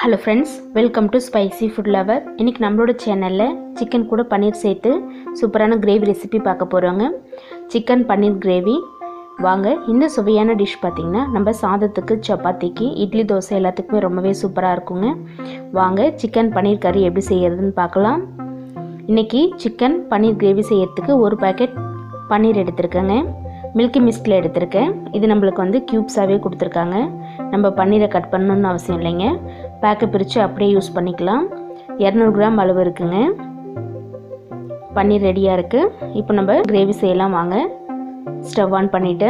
Hello friends, welcome to spicy food lower. இன்றைக்கி நம்மளோட சேனலில் சிக்கன் கூட பன்னீர் சேர்த்து சூப்பரான கிரேவி ரெசிபி பார்க்க போகிறோங்க. சிக்கன் பன்னீர் கிரேவி. வாங்க, இந்த சுவையான டிஷ் பார்த்திங்கன்னா நம்ம சாதத்துக்கு, சப்பாத்திக்கு, இட்லி, தோசை எல்லாத்துக்குமே ரொம்பவே சூப்பராக இருக்குங்க. வாங்க சிக்கன் பன்னீர் கறி எப்படி செய்கிறதுன்னு பார்க்கலாம். இன்றைக்கி சிக்கன் பன்னீர் கிரேவி செய்கிறதுக்கு ஒரு பேக்கெட் பன்னீர் எடுத்திருக்கேங்க. மில்கி மிஸ்டில் எடுத்திருக்கேன். இது நம்மளுக்கு வந்து க்யூப்ஸாகவே கொடுத்துருக்காங்க. நம்ம பன்னீரை கட் பண்ணணுன்னு அவசியம் இல்லைங்க. பேக்கை பிரித்து அப்படியே யூஸ் பண்ணிக்கலாம். 200 கிராம் அளவு இருக்குங்க. பன்னீர் ரெடியாக இருக்குது. இப்போ நம்ம கிரேவி செய்யலாம். வாங்க, ஸ்டவ் ஆன் பண்ணிவிட்டு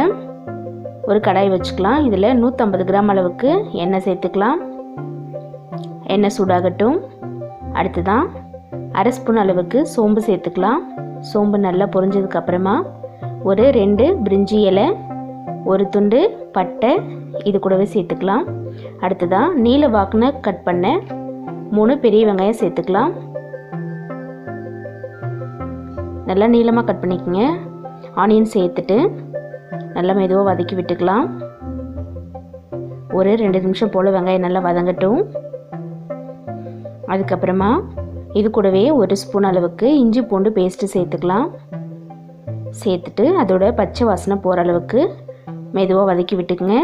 ஒரு கடாய் வச்சுக்கலாம். இதில் 150 கிராம் அளவுக்கு எண்ணெய் சேர்த்துக்கலாம். எண்ணெய் சூடாகட்டும். அடுத்துதான் அரை ஸ்பூன் அளவுக்கு சோம்பு சேர்த்துக்கலாம். சோம்பு நல்லா பொரிஞ்சதுக்கப்புறமா ஒரு 2 பிரிஞ்சி இலை, ஒரு துண்டு பட்டை இது கூடவே சேர்த்துக்கலாம். அடுத்ததான் நீல வாக்குன கட் பண்ண 3 பெரிய வெங்காயம் சேர்த்துக்கலாம். நல்லா நீளமாக கட் பண்ணிக்கோங்க. ஆனியன் சேர்த்துட்டு நல்லா மெதுவாக வதக்கி விட்டுக்கலாம். ஒரு 2 நிமிஷம் போல் வெங்காயம் நல்லா வதங்கட்டும். அதுக்கப்புறமா இது கூடவே ஒரு ஸ்பூன் அளவுக்கு இஞ்சி பூண்டு பேஸ்ட்டு சேர்த்துக்கலாம். சேர்த்துட்டு அதோட பச்சை வாசனை போகிற அளவுக்கு மெதுவாக வதக்கி விட்டுக்குங்க.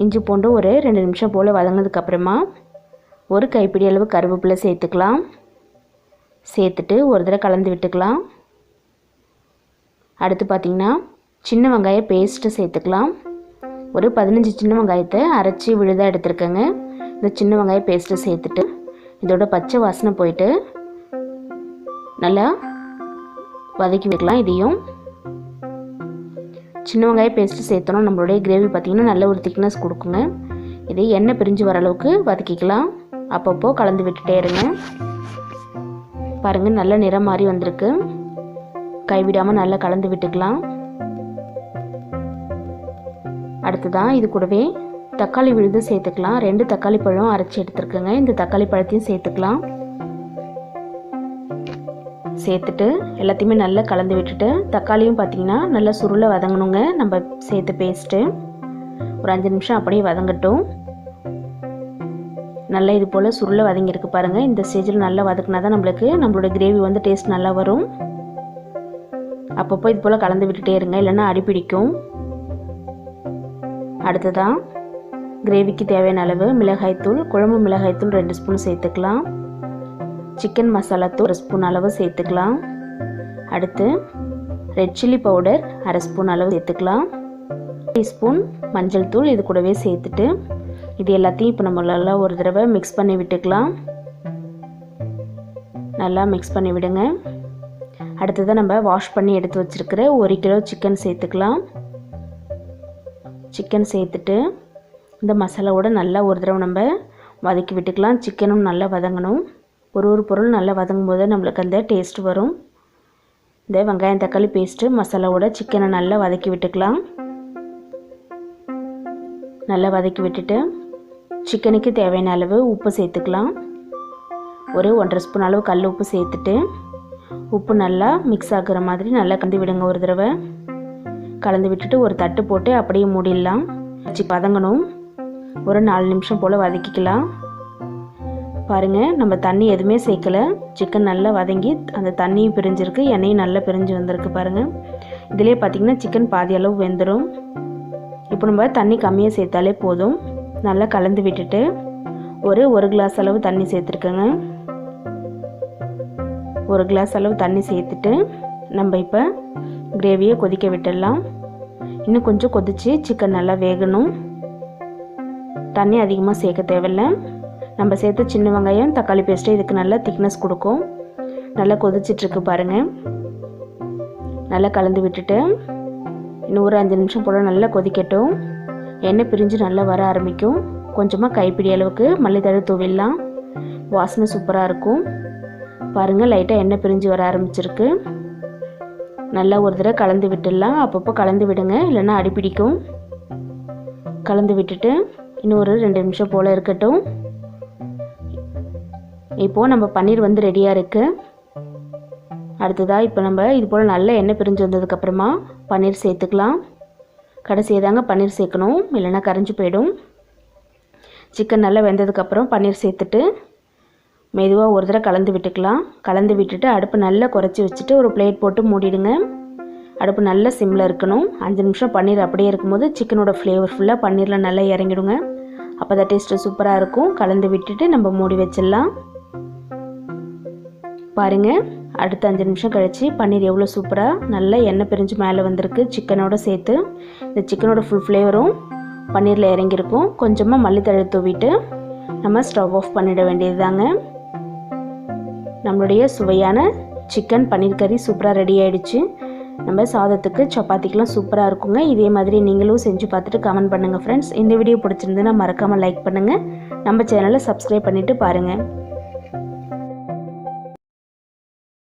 இஞ்சி பூண்டு ஒரு 2 நிமிஷம் போல் வதங்கினதுக்கப்புறமா ஒரு கைப்பிடி அளவு கருவேப்பிலை சேர்த்துக்கலாம். சேர்த்துட்டு ஒரு தடவை கலந்து விட்டுக்கலாம். அடுத்து பார்த்திங்கன்னா சின்ன வெங்காய பேஸ்ட்டு சேர்த்துக்கலாம். ஒரு 15 சின்ன வெங்காயத்தை அரைச்சி விழுதாக எடுத்துருக்கேங்க. இந்த சின்ன வெங்காய பேஸ்ட்டு சேர்த்துட்டு இதோட பச்சை வாசனை போயிட்டு நல்லா வதக்கி வைக்கலாம். இதையும் சின்ன வெங்காய பேஸ்ட்டு சேர்த்தோன்னா நம்மளுடைய கிரேவி பார்த்திங்கன்னா நல்ல ஒரு திக்னஸ் கொடுக்குங்க. இதை எண்ணெய் பிரிஞ்சு வர அளவுக்கு வதக்கிக்கலாம். அப்பப்போ கலந்து விட்டுட்டே இருங்க. பாருங்கள், நல்ல நிறம் மாதிரி வந்திருக்கு. கைவிடாமல் நல்லா கலந்து விட்டுக்கலாம். அடுத்ததான் இது கூடவே தக்காளி விழுது சேர்த்துக்கலாம். 2 தக்காளி பழம் அரைச்சி எடுத்துருக்குங்க. இந்த தக்காளி பழத்தையும் சேர்த்துக்கலாம். சேர்த்துட்டு எல்லாத்தையுமே நல்லா கலந்து விட்டுட்டு தக்காளியும் பார்த்திங்கன்னா நல்லா சுருளை வதங்கணுங்க. நம்ம சேர்த்து பேஸ்ட்டு ஒரு 5 நிமிஷம் அப்படியே வதங்கட்டும். நல்லா இது போல் சுருளை வதங்கியிருக்கு பாருங்கள். இந்த ஸ்டேஜில் நல்லா வதக்குனா தான் நம்மளோட கிரேவி வந்து டேஸ்ட் நல்லா வரும். அப்பப்போ இது போல் கலந்து விட்டுட்டே இருங்க, இல்லைன்னா அடிப்பிடிக்கும். அடுத்ததான் கிரேவிக்கு தேவையான அளவு மிளகாய்த்தூள், குழம்பு மிளகாய்த்தூள் 2 ஸ்பூன் சேர்த்துக்கலாம். சிக்கன் மசாலா தூள் 1 ஸ்பூன் அளவு சேர்த்துக்கலாம். அடுத்து ரெட் சில்லி பவுடர் 1/2 ஸ்பூன் அளவு சேர்த்துக்கலாம். 1 டீஸ்பூன் மஞ்சள் தூள் இது கூடவே சேர்த்துட்டு இது எல்லாத்தையும் இப்போ நம்ம நல்லா ஒரு தடவை மிக்ஸ் பண்ணி விட்டுக்கலாம். நல்லா மிக்ஸ் பண்ணி விடுங்க. அடுத்ததான் நம்ம வாஷ் பண்ணி எடுத்து வச்சுருக்கிற 1 கிலோ சிக்கன் சேர்த்துக்கலாம். சிக்கன் சேர்த்துட்டு இந்த மசாலாவோட நல்லா ஒரு தடவை நம்ம வதக்கி விட்டுக்கலாம். சிக்கனும் நல்லா வதங்கணும். ஒரு பொருள் நல்லா வதங்கும் போது நம்மளுக்கு அந்த டேஸ்ட் வரும். இந்த வெங்காயம் தக்காளி பேஸ்ட்டு மசாலாவோட சிக்கனை நல்லா வதக்கி விட்டுக்கலாம். நல்லா வதக்கி விட்டுட்டு சிக்கனுக்கு தேவையான அளவு உப்பு சேர்த்துக்கலாம். ஒரு 1.5 ஸ்பூன் அளவு கல் உப்பு சேர்த்துட்டு உப்பு நல்லா மிக்ஸ் ஆகுற மாதிரி நல்லா கலந்து விடுங்க. ஒரு தடவை கலந்து விட்டுட்டு ஒரு தட்டு போட்டு அப்படியே மூடிடலாம். வதங்கணும். ஒரு 4 நிமிஷம் போல் வதக்கிக்கலாம். பாருங்கள், நம்ம தண்ணி எதுவுமே சேர்க்கலை. சிக்கன் நல்லா வதங்கி அந்த தண்ணியும் பிரிஞ்சிருக்கு, எண்ணெயும் நல்லா பிரிஞ்சு வந்திருக்கு பாருங்கள். இதிலே பார்த்திங்கன்னா சிக்கன் பாதி அளவு வெந்துடும். இப்போ நம்ம தண்ணி கம்மியாக சேர்த்தாலே போதும். நல்லா கலந்து விட்டுட்டு ஒரு கிளாஸ் அளவு தண்ணி சேர்த்துருக்கேங்க. 1 கிளாஸ் அளவு தண்ணி சேர்த்துட்டு நம்ம இப்போ கிரேவியை கொதிக்க விட்டுடலாம். இன்னும் கொஞ்சம் கொதித்து சிக்கன் நல்லா வேகணும். தண்ணி அதிகமாக சேர்க்க தேவையில்லை. நம்ம சேர்த்து சின்ன வெங்காயம் தக்காளி பேஸ்ட்டு இதுக்கு நல்லா திக்னஸ் கொடுக்கும். நல்லா கொதிச்சிட்ருக்கு பாருங்கள். நல்லா கலந்து விட்டுட்டு இன்னும் ஒரு 5 நிமிஷம் போல் நல்லா கொதிக்கட்டும். எண்ணெய் பிரிஞ்சு நல்லா வர ஆரம்பிக்கும். கொஞ்சமாக கைப்பிடி அளவுக்கு மல்லித்தழை தூவிடலாம். வாசனை சூப்பராக இருக்கும். பாருங்கள், லைட்டாக எண்ணெய் பிரிஞ்சு வர ஆரம்பிச்சிருக்கு. நல்லா ஒரு தடவை கலந்து விட்டுடலாம். அப்பப்போ கலந்து விடுங்க, இல்லைன்னா அடிப்பிடிக்கும். கலந்து விட்டுட்டு இன்னும் ஒரு 2 நிமிஷம் போல் இருக்கட்டும். இப்போது நம்ம பன்னீர் வந்து ரெடியாக இருக்குது. அடுத்ததாக இப்போ நம்ம இது போல் நல்ல எண்ணெய் பிரிஞ்சு வந்ததுக்கப்புறமா பன்னீர் சேர்த்துக்கலாம். கடைசியாக தாங்க பன்னீர் சேர்க்கணும், இல்லைன்னா கரைஞ்சி போயிடும். சிக்கன் நல்லா வெந்ததுக்கப்புறம் பன்னீர் சேர்த்துட்டு மெதுவாக ஒரு தடவை கலந்து விட்டுக்கலாம். கலந்து விட்டுட்டு அடுப்பு நல்லா குறைச்சி வச்சுட்டு ஒரு பிளேட் போட்டு மூடிடுங்க. அடுப்பு நல்லா சிம்மில் இருக்கணும். 5 நிமிஷம் பன்னீர் அப்படியே இருக்கும்போது சிக்கனோட ஃப்ளேவர் ஃபுல்லாக பன்னீரில் நல்லா இறங்கிடுங்க. அப்போ தான் டேஸ்ட்டு சூப்பராக இருக்கும். கலந்து விட்டுட்டு நம்ம மூடி வச்சிடலாம். பாருங்கள், அடுத்த 5 நிமிஷம் கழித்து பன்னீர் எவ்வளோ சூப்பராக நல்லா எண்ணெய் பிரிஞ்சு மேலே வந்திருக்கு. சிக்கனோட சேர்த்து இந்த சிக்கனோட ஃபுல் ஃப்ளேவரும் பன்னீரில் இறங்கியிருக்கும். கொஞ்சமாக மல்லித்தழை தூவிட்டு நம்ம ஸ்டவ் ஆஃப் பண்ணிட வேண்டியது தாங்க. நம்மளுடைய சுவையான சிக்கன் பன்னீர் கறி சூப்பராக ரெடி ஆகிடுச்சு. நம்ம சாதத்துக்கு சப்பாத்திக்கெலாம் சூப்பராக இருக்குங்க. இதே மாதிரி நீங்களும் செஞ்சு பார்த்துட்டு கமெண்ட் பண்ணுங்கள் ஃப்ரெண்ட்ஸ். இந்த வீடியோ பிடிச்சிருந்துன்னா மறக்காமல் லைக் பண்ணுங்கள். நம்ம சேனலை சப்ஸ்கிரைப் பண்ணிவிட்டு பாருங்கள்.